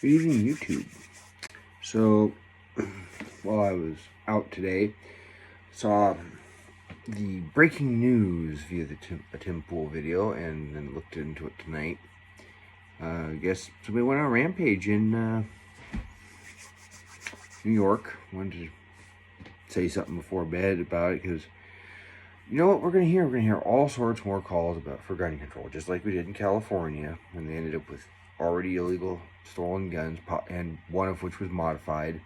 Good evening, YouTube. So, while I was out today, saw the breaking news via the Tim Pool video, and then looked into it tonight. I guess somebody went on a rampage in New York. Wanted to say something before bed about it because you know what we're gonna hear? We're gonna hear all sorts more calls for gun control, just like we did in California when they ended up with already illegal stolen guns, and one of which was modified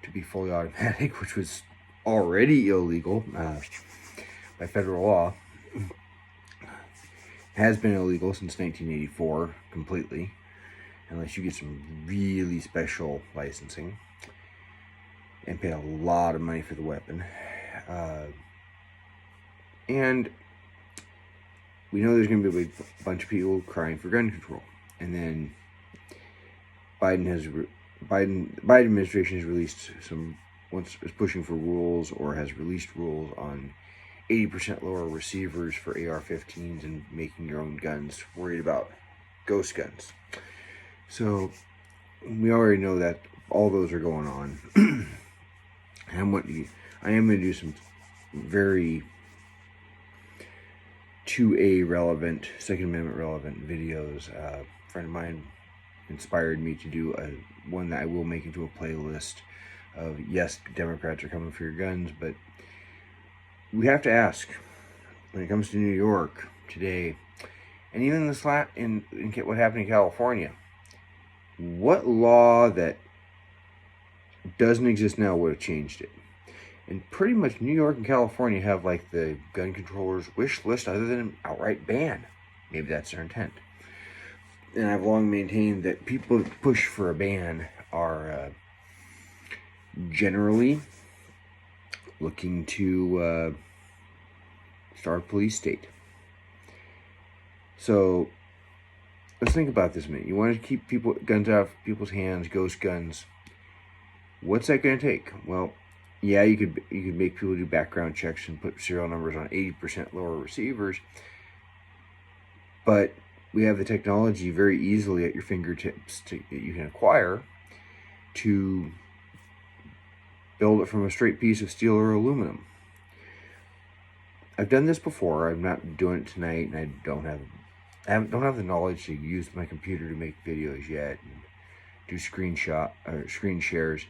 to be fully automatic, which was already illegal by federal law. Has been illegal since 1984 completely, unless you get some really special licensing and pay a lot of money for the weapon. And we know there's going to be a bunch of people crying for gun control, and then Biden administration has released is pushing for rules or has released rules on 80% lower receivers for AR-15s and making your own guns. Worried about ghost guns. So we already know that all those are going on. I am going to do some very 2A relevant, Second Amendment relevant videos. A friend of mine inspired me to do one that I will make into a playlist of, yes, Democrats are coming for your guns, but we have to ask, when it comes to New York today, and even this in what happened in California, what law that doesn't exist now would have changed it? And pretty much New York and California have like the gun controllers' wish list other than an outright ban. Maybe that's their intent. And I've long maintained that people who push for a ban are generally looking to start a police state. So let's think about this a minute. You want to keep guns out of people's hands, ghost guns. What's that going to take? Well, yeah, you could make people do background checks and put serial numbers on 80% lower receivers, but we have the technology very easily at your fingertips that you can acquire to build it from a straight piece of steel or aluminum. I've done this before. I'm not doing it tonight, and I don't have the knowledge to use my computer to make videos yet and do screen shares.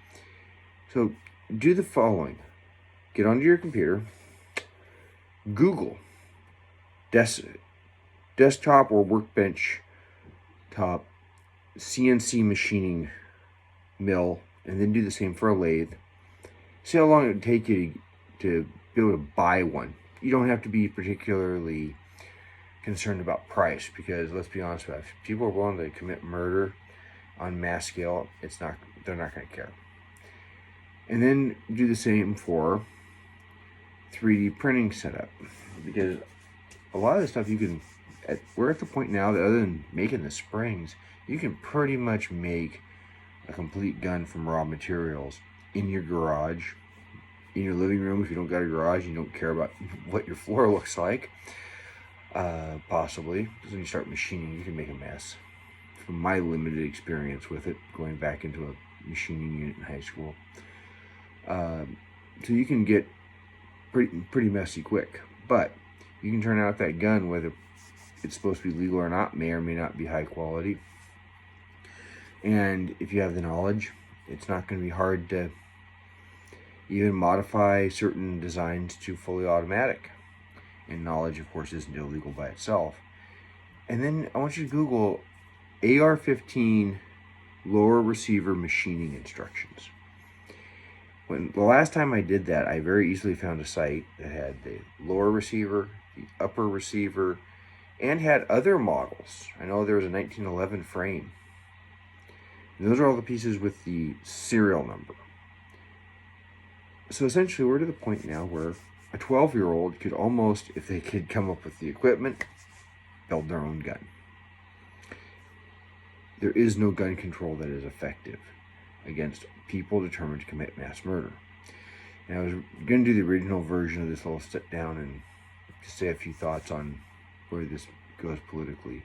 So do the following. Get onto your computer, Google desktop or workbench top CNC machining mill, and then do the same for a lathe. See how long it would take you to be able to buy one. You don't have to be particularly concerned about price, because let's be honest with you, if people are willing to commit murder on mass scale, they're not going to care. And then do the same for 3D printing setup, because a lot of the stuff we're at the point now that other than making the springs, you can pretty much make a complete gun from raw materials in your garage, in your living room. If you don't got a garage, you don't care about what your floor looks like, possibly, because when you start machining, you can make a mess. From my limited experience with it, going back into a machining unit in high school. So you can get pretty messy quick, but you can turn out that gun, whether it's supposed to be legal or not, may or may not be high quality. And if you have the knowledge, it's not going to be hard to even modify certain designs to fully automatic. And knowledge, of course, isn't illegal by itself. And then I want you to Google AR-15 lower receiver machining instructions. When the last time I did that, I very easily found a site that had the lower receiver, the upper receiver, and had other models. I know there was a 1911 frame. And those are all the pieces with the serial number. So essentially, we're to the point now where a 12-year-old could almost, if they could come up with the equipment, build their own gun. There is no gun control that is effective against people determined to commit mass murder. And I was going to do the original version of this little sit down and just say a few thoughts on where this goes politically.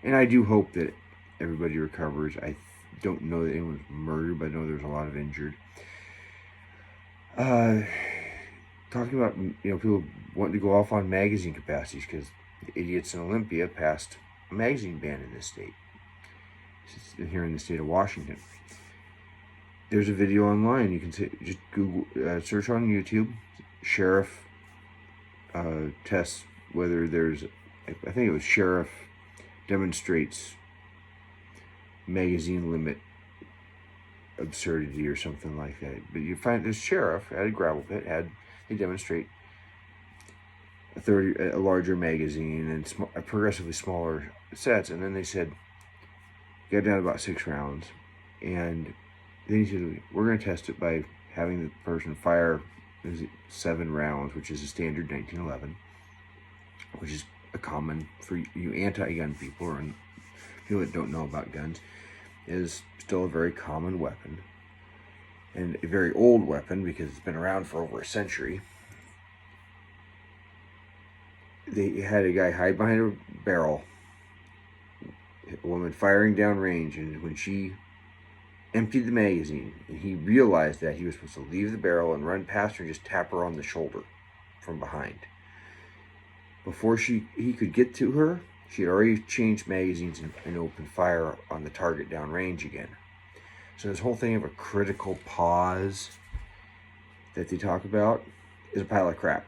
And I do hope that everybody recovers. don't know that anyone was murdered, but I know there's a lot of injured. Talking about, people wanting to go off on magazine capacities because the idiots in Olympia passed a magazine ban in this state. Here in the state of Washington. There's a video online. You can just Google, search on YouTube, sheriff tests whether there's, I think it was sheriff demonstrates magazine limit absurdity or something like that. But you find this sheriff at a gravel pit they demonstrate a larger magazine and progressively smaller sets, and then they said got down to about 6 rounds, and then he said we're going to test it by having the person fire 7 rounds, which is a standard 1911, which is a common for you anti-gun people or people that don't know about guns, is still a very common weapon and a very old weapon because it's been around for over a century. They had a guy hide behind a barrel, a woman firing down range, and when she emptied the magazine and he realized that, he was supposed to leave the barrel and run past her and just tap her on the shoulder from behind. Before he could get to her, she had already changed magazines and opened fire on the target downrange again. So this whole thing of a critical pause that they talk about is a pile of crap.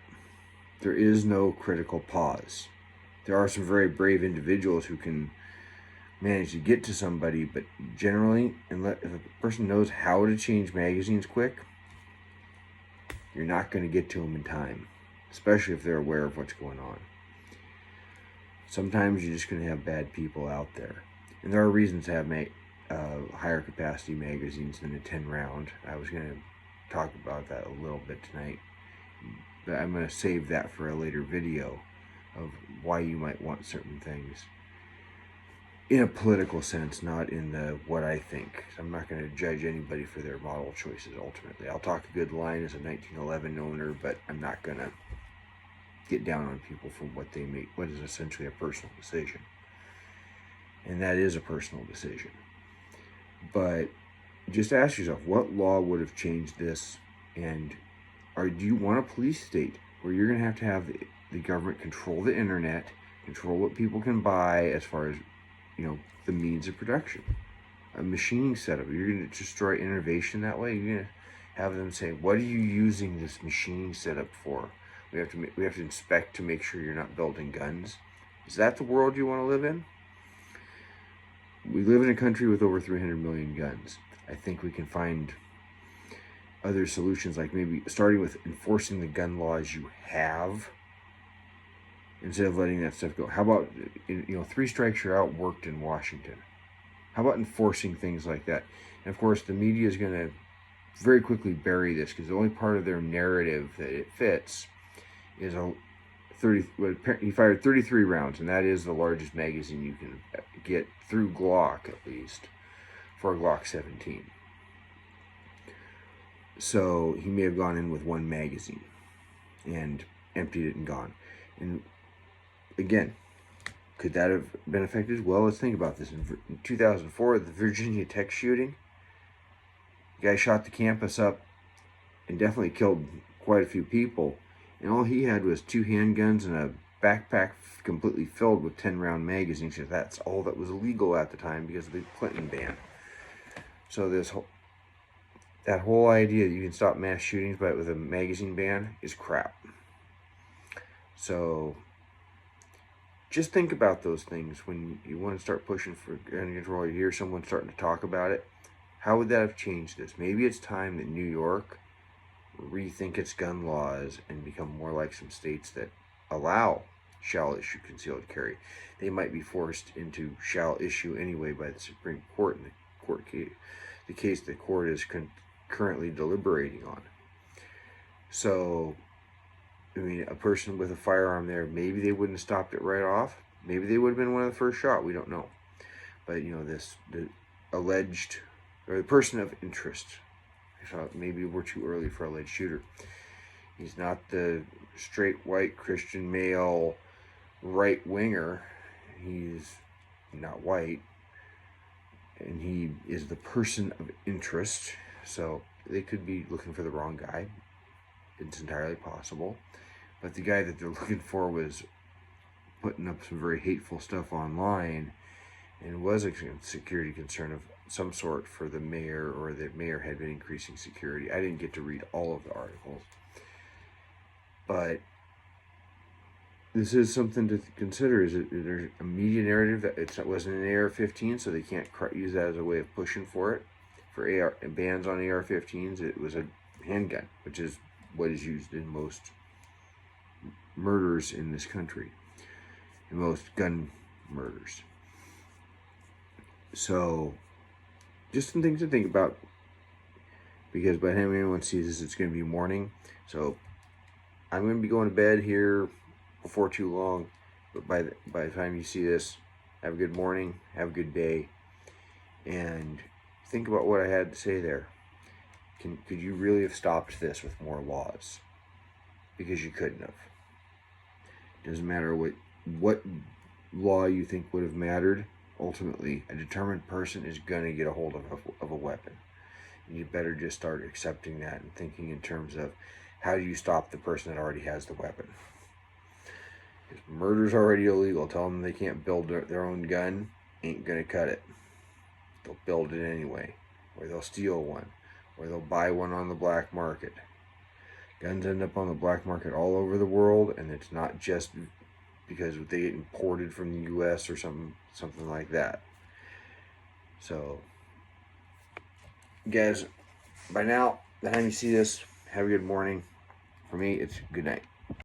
There is no critical pause. There are some very brave individuals who can manage to get to somebody, but generally, if a person knows how to change magazines quick, you're not going to get to them in time, especially if they're aware of what's going on. Sometimes you're just going to have bad people out there, and there are reasons to have higher capacity magazines than a 10 round. I was going to talk about that a little bit tonight, but I'm going to save that for a later video of why you might want certain things in a political sense, not in the what I think. I'm not going to judge anybody for their model choices ultimately. I'll talk a good line as a 1911 owner, but I'm not going to get down on people for what they make, what is essentially a personal decision. And that is a personal decision. But just ask yourself, what law would have changed this? And do you want a police state where you're going to have the government control the internet, control what people can buy as far as, the means of production? A machining setup, you're going to destroy innovation that way? You're going to have them say, what are you using this machining setup for? We have to inspect to make sure you're not building guns. Is that the world you want to live in? We live in a country with over 300 million guns. I think we can find other solutions, like maybe starting with enforcing the gun laws you have instead of letting that stuff go. How about, 3 strikes you're out worked in Washington? How about enforcing things like that? And of course, the media is going to very quickly bury this because the only part of their narrative that it fits is he fired 33 rounds, and that is the largest magazine you can get through Glock, at least, for a Glock 17. So he may have gone in with 1 magazine and emptied it and gone. And again, could that have been affected? Well, let's think about this. In 2004, the Virginia Tech shooting, the guy shot the campus up and definitely killed quite a few people. And all he had was 2 handguns and a backpack completely filled with 10-round magazines. That's all that was illegal at the time because of the Clinton ban. So that whole idea that you can stop mass shootings with a magazine ban is crap. So just think about those things when you want to start pushing for gun control. You hear someone starting to talk about it. How would that have changed this? Maybe it's time that New York rethink its gun laws and become more like some states that allow shall issue concealed carry. They might be forced into shall issue anyway by the Supreme Court in the case the court is currently deliberating on. So, a person with a firearm there, maybe they wouldn't have stopped it right off. Maybe they would have been one of the first shot. We don't know. But, the alleged, or the person of interest, I thought maybe we're too early for alleged shooter. He's not the straight white Christian male right winger. He's not white. and he is the person of interest. So they could be looking for the wrong guy. It's entirely possible. But the guy that they're looking for was putting up some very hateful stuff online, and was a security concern of some sort for the mayor, or the mayor had been increasing security. I didn't get to read all of the articles, but this is something to consider. Is there a media narrative that it wasn't an AR-15, so they can't use that as a way of pushing for it? For bans on AR-15s, it was a handgun, which is what is used in most murders in this country, in most gun murders. So, just some things to think about, because by the time anyone sees this, it's going to be morning. So, I'm going to be going to bed here before too long. But by the time you see this, have a good morning, have a good day, and think about what I had to say there. Could you really have stopped this with more laws? Because you couldn't have. Doesn't matter what law you think would have mattered. Ultimately, a determined person is going to get a hold of a weapon. And you better just start accepting that and thinking in terms of, how do you stop the person that already has the weapon? Because murder's already illegal. Tell them they can't build their own gun, ain't going to cut it. They'll build it anyway. Or they'll steal one. Or they'll buy one on the black market. Guns end up on the black market all over the world, and it's not just because they get imported from the U.S. or something like that. So, guys, by now, the time you see this, have a good morning. For me, it's good night.